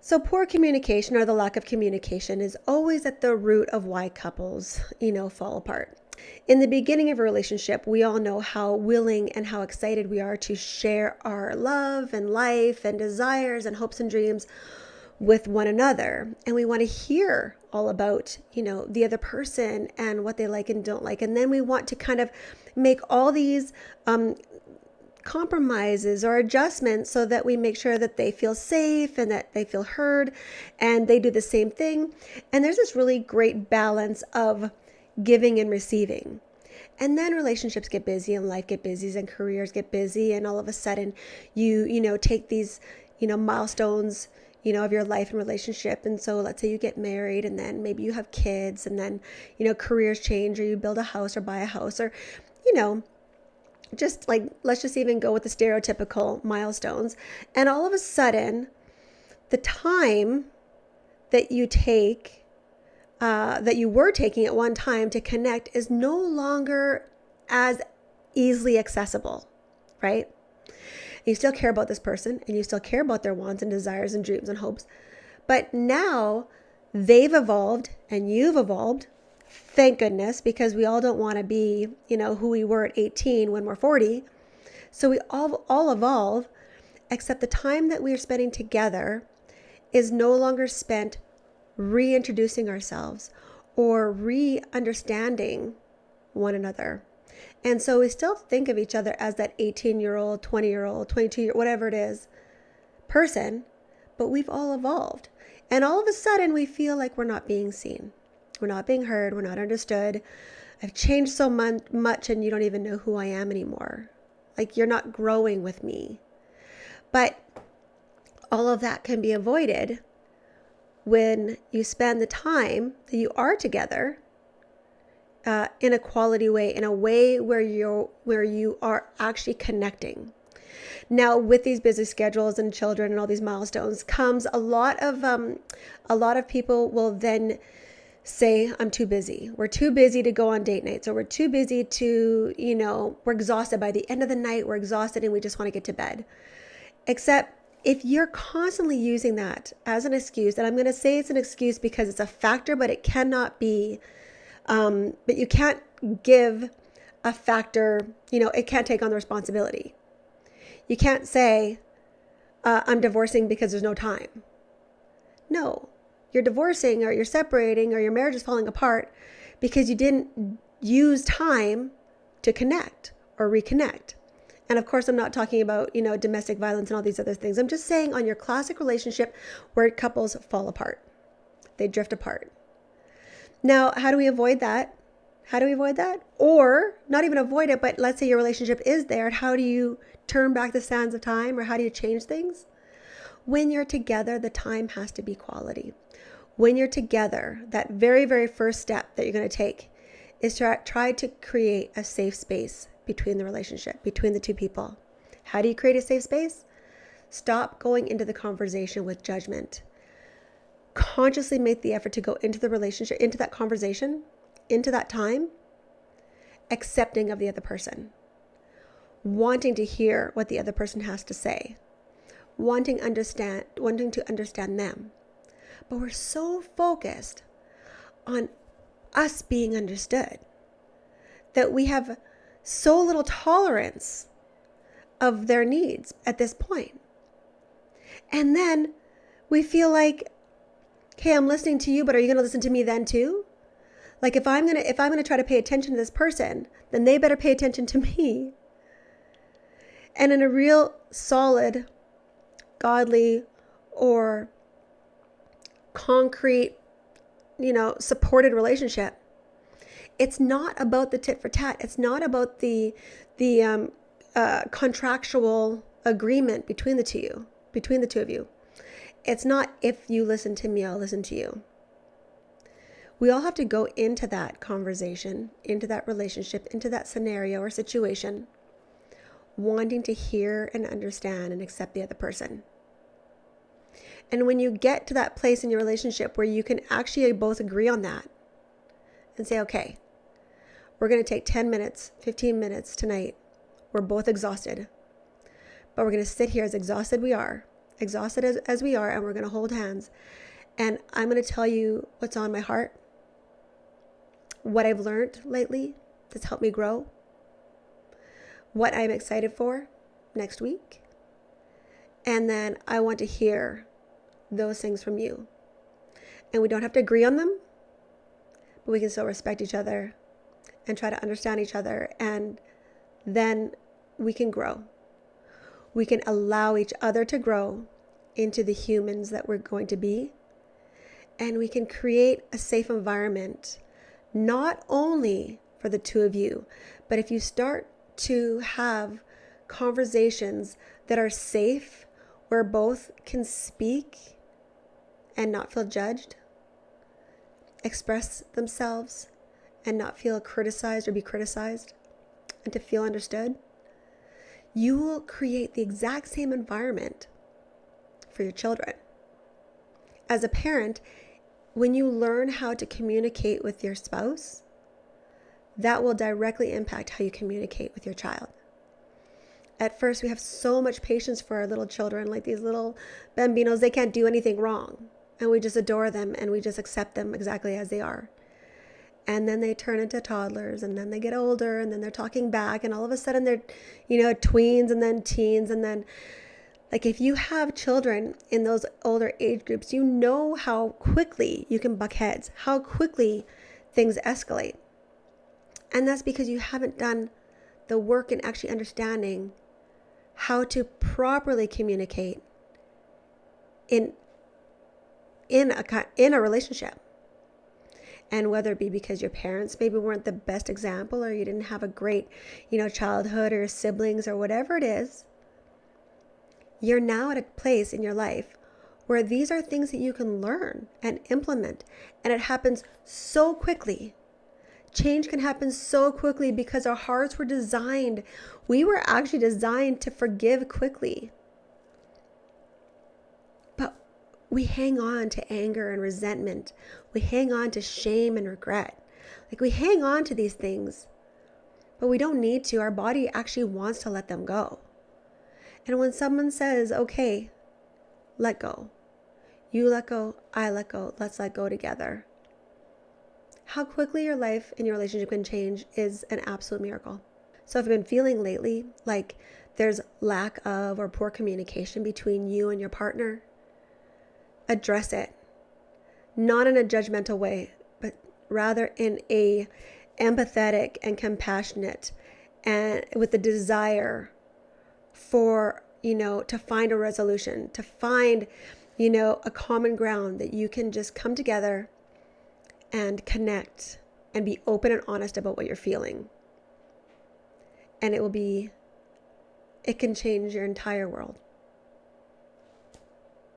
So poor communication or the lack of communication is always at the root of why couples, fall apart. In the beginning of a relationship, we all know how willing and how excited we are to share our love and life and desires and hopes and dreams with one another. And we want to hear all about, the other person and what they like and don't like. And then we want to kind of make all these compromises or adjustments so that we make sure that they feel safe and that they feel heard and they do the same thing. And there's this really great balance of giving and receiving. And then relationships get busy and life get busy and careers get busy. And all of a sudden you take these, milestones, of your life and relationship. And so let's say you get married and then maybe you have kids and then, careers change or you build a house or buy a house or, just like, let's just even go with the stereotypical milestones. And all of a sudden, the time that you take, that you were taking at one time to connect is no longer as easily accessible, right? You still care about this person and you still care about their wants and desires and dreams and hopes. But now they've evolved and you've evolved. Thank goodness, because we all don't want to be, who we were at 18 when we're 40. So we all evolve, except the time that we are spending together is no longer spent reintroducing ourselves or re-understanding one another. And so we still think of each other as that 18-year-old, 20-year-old, 22-year-old, whatever it is, person, but we've all evolved. And all of a sudden we feel like we're not being seen. We're not being heard. We're not understood. I've changed so much and you don't even know who I am anymore. Like you're not growing with me. But all of that can be avoided when you spend the time that you are together in a quality way, in a way where you are actually connecting. Now, with these busy schedules and children and all these milestones comes a lot of people will then say, I'm too busy. We're too busy to go on date nights, or we're too busy to, we're exhausted by the end of the night. We're exhausted and we just want to get to bed. Except if you're constantly using that as an excuse, and I'm going to say it's an excuse because it's a factor, but it cannot be, but you can't give a factor, it can't take on the responsibility. You can't say, I'm divorcing because there's no time. No. You're divorcing or you're separating or your marriage is falling apart because you didn't use time to connect or reconnect. And of course, I'm not talking about, domestic violence and all these other things. I'm just saying on your classic relationship where couples fall apart. They drift apart. Now, how do we avoid that? Or not even avoid it, but let's say your relationship is there. How do you turn back the sands of time, or how do you change things? When you're together, the time has to be quality. When you're together, that very, very first step that you're going to take is to try to create a safe space between the relationship, between the two people. How do you create a safe space? Stop going into the conversation with judgment. Consciously make the effort to go into the relationship, into that conversation, into that time, accepting of the other person, wanting to hear what the other person has to say, wanting to understand them. But we're so focused on us being understood that we have so little tolerance of their needs at this point. And then we feel like, okay, I'm listening to you, but are you going to listen to me then too? Like if I'm going to try to pay attention to this person, then they better pay attention to me. And in a real solid, godly, or concrete, supported relationship, it's not about the tit for tat. It's not about the contractual agreement between the two of you. It's not, if you listen to me, I'll listen to you. We all have to go into that conversation, into that relationship, into that scenario or situation, wanting to hear and understand and accept the other person. And when you get to that place in your relationship where you can actually both agree on that and say, okay, we're going to take 10 minutes, 15 minutes tonight. We're both exhausted, but we're going to sit here as exhausted we are, exhausted as we are, and we're going to hold hands. And I'm going to tell you what's on my heart, what I've learned lately that's helped me grow, what I'm excited for next week. And then I want to hear those things from you. And we don't have to agree on them, but we can still respect each other and try to understand each other. And then we can grow. We can allow each other to grow into the humans that we're going to be. And we can create a safe environment, not only for the two of you, but if you start to have conversations that are safe, where both can speak and not feel judged, express themselves and not feel criticized or be criticized, and to feel understood, you will create the exact same environment for your children. As a parent, when you learn how to communicate with your spouse, that will directly impact how you communicate with your child. At first, we have so much patience for our little children, like these little bambinos. They can't do anything wrong. And we just adore them and we just accept them exactly as they are. And then they turn into toddlers, and then they get older, and then they're talking back, and all of a sudden they're, tweens and then teens. And then, like, if you have children in those older age groups, you know how quickly you can buck heads, how quickly things escalate. And that's because you haven't done the work in actually understanding how to properly communicate in a relationship. And whether it be because your parents maybe weren't the best example, or you didn't have a great, childhood, or siblings, or whatever it is, you're now at a place in your life where these are things that you can learn and implement. And it happens so quickly. Change can happen so quickly because our hearts were designed. We were actually designed to forgive quickly. But we hang on to anger and resentment. We hang on to shame and regret. Like, we hang on to these things, but we don't need to. Our body actually wants to let them go. And when someone says, okay, let go, you let go, I let go, let's let go together, how quickly your life and your relationship can change is an absolute miracle. So if you've been feeling lately like there's lack of or poor communication between you and your partner, address it. Not in a judgmental way, but rather in a empathetic and compassionate, and with the desire for, to find a resolution, to find, a common ground that you can just come together and connect and be open and honest about what you're feeling. And it can change your entire world.